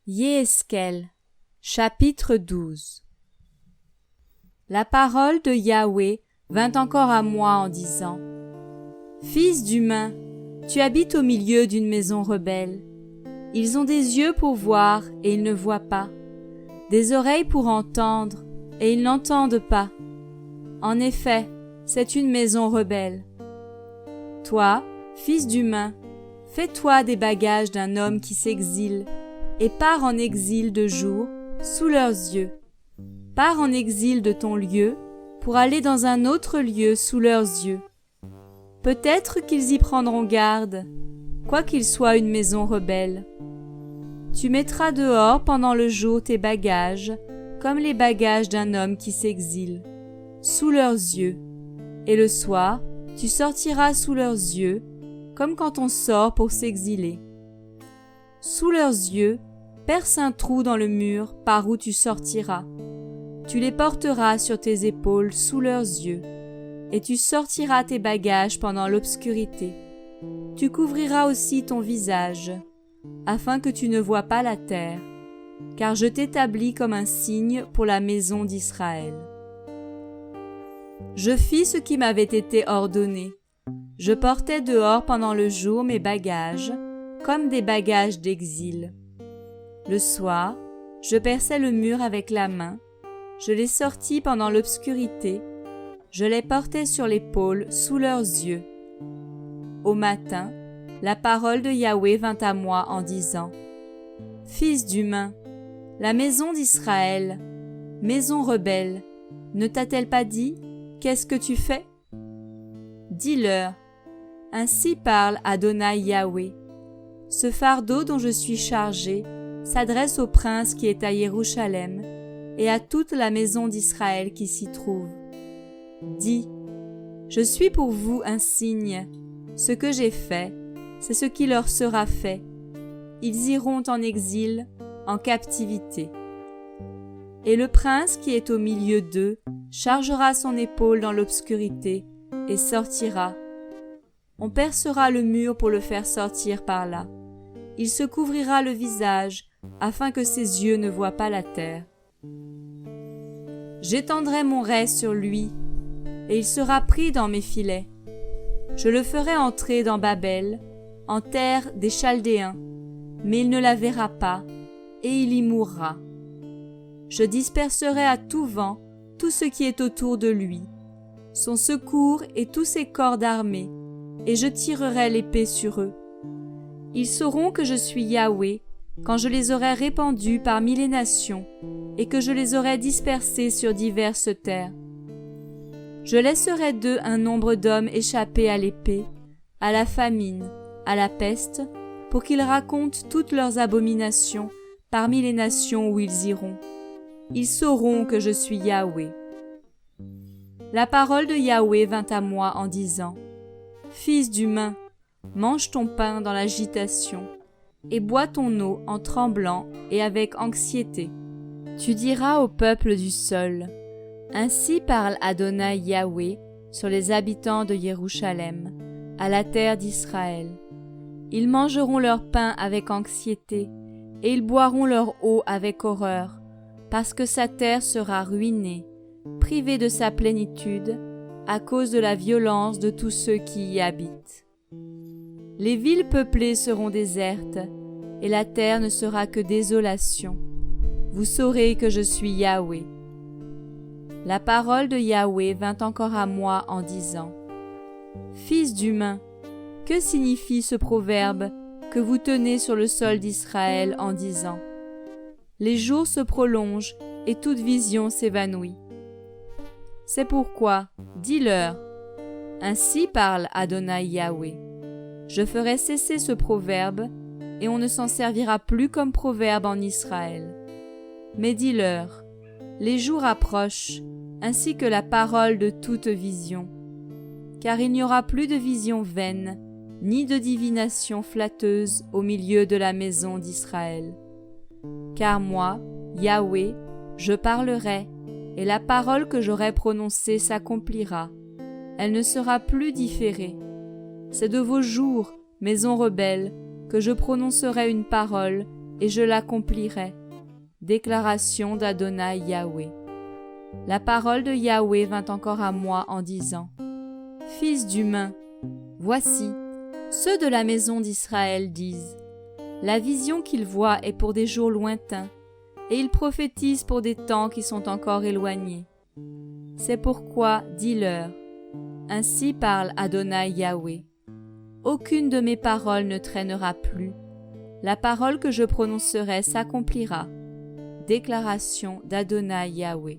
Yéhezkel, chapitre 12. La parole de Yahweh vint encore à moi en disant : Fils d'humain, tu habites au milieu d'une maison rebelle. Ils ont des yeux pour voir et ils ne voient pas, des oreilles pour entendre et ils n'entendent pas. En effet, c'est une maison rebelle. Toi, fils d'humain, fais-toi des bagages d'un homme qui s'exile, et pars en exil de jour, sous leurs yeux. Pars en exil de ton lieu, pour aller dans un autre lieu sous leurs yeux. Peut-être qu'ils y prendront garde, quoiqu'il soit une maison rebelle. Tu mettras dehors pendant le jour tes bagages, comme les bagages d'un homme qui s'exile, sous leurs yeux. Et le soir, tu sortiras sous leurs yeux, comme quand on sort pour s'exiler. Sous leurs yeux, perce un trou dans le mur par où tu sortiras. Tu les porteras sur tes épaules sous leurs yeux, et tu sortiras tes bagages pendant l'obscurité. Tu couvriras aussi ton visage, afin que tu ne voies pas la terre, car je t'établis comme un signe pour la maison d'Israël. Je fis ce qui m'avait été ordonné. Je portais dehors pendant le jour mes bagages, comme des bagages d'exil. Le soir, je perçai le mur avec la main, je les sortis pendant l'obscurité, je les portais sur l'épaule sous leurs yeux. Au matin, la parole de Yahweh vint à moi en disant : Fils d'humain, la maison d'Israël, maison rebelle, ne t'a-t-elle pas dit : Qu'est-ce que tu fais ? Dis-leur : Ainsi parle Adonai Yahweh. Ce fardeau dont je suis chargé s'adresse au prince qui est à Jérusalem et à toute la maison d'Israël qui s'y trouve. Dis : Je suis pour vous un signe. Ce que j'ai fait, c'est ce qui leur sera fait. Ils iront en exil, en captivité. Et le prince qui est au milieu d'eux chargera son épaule dans l'obscurité et sortira. On percera le mur pour le faire sortir par là. Il se couvrira le visage afin que ses yeux ne voient pas la terre. J'étendrai mon rais sur lui et il sera pris dans mes filets. Je le ferai entrer dans Babel, en terre des Chaldéens, mais il ne la verra pas et il y mourra. Je disperserai à tout vent tout ce qui est autour de lui, son secours et tous ses corps d'armée, et je tirerai l'épée sur eux. Ils sauront que je suis Yahweh quand je les aurai répandus parmi les nations et que je les aurai dispersés sur diverses terres. Je laisserai d'eux un nombre d'hommes échappés à l'épée, à la famine, à la peste, pour qu'ils racontent toutes leurs abominations parmi les nations où ils iront. Ils sauront que je suis Yahweh. La parole de Yahweh vint à moi en disant : Fils d'humain, mange ton pain dans l'agitation, et bois ton eau en tremblant et avec anxiété. Tu diras au peuple du sol : Ainsi parle Adonai Yahweh sur les habitants de Jérusalem, à la terre d'Israël. Ils mangeront leur pain avec anxiété, et ils boiront leur eau avec horreur, parce que sa terre sera ruinée, privée de sa plénitude, à cause de la violence de tous ceux qui y habitent. Les villes peuplées seront désertes, et la terre ne sera que désolation. Vous saurez que je suis Yahweh. La parole de Yahweh vint encore à moi en disant : Fils d'humain, que signifie ce proverbe que vous tenez sur le sol d'Israël en disant : Les jours se prolongent et toute vision s'évanouit. C'est pourquoi, dis-leur : Ainsi parle Adonai Yahweh. Je ferai cesser ce proverbe, et on ne s'en servira plus comme proverbe en Israël. Mais dis-leur : Les jours approchent, ainsi que la parole de toute vision. Car il n'y aura plus de vision vaine, ni de divination flatteuse au milieu de la maison d'Israël. Car moi, Yahweh, je parlerai, et la parole que j'aurai prononcée s'accomplira. Elle ne sera plus différée. C'est de vos jours, maison rebelle, que je prononcerai une parole et je l'accomplirai. Déclaration d'Adonai Yahweh. La parole de Yahweh vint encore à moi en disant : Fils d'humain, voici, ceux de la maison d'Israël disent : La vision qu'ils voient est pour des jours lointains, et ils prophétisent pour des temps qui sont encore éloignés. C'est pourquoi, dis-leur, ainsi parle Adonai Yahweh. Aucune de mes paroles ne traînera plus. La parole que je prononcerai s'accomplira. Déclaration d'Adonai Yahweh.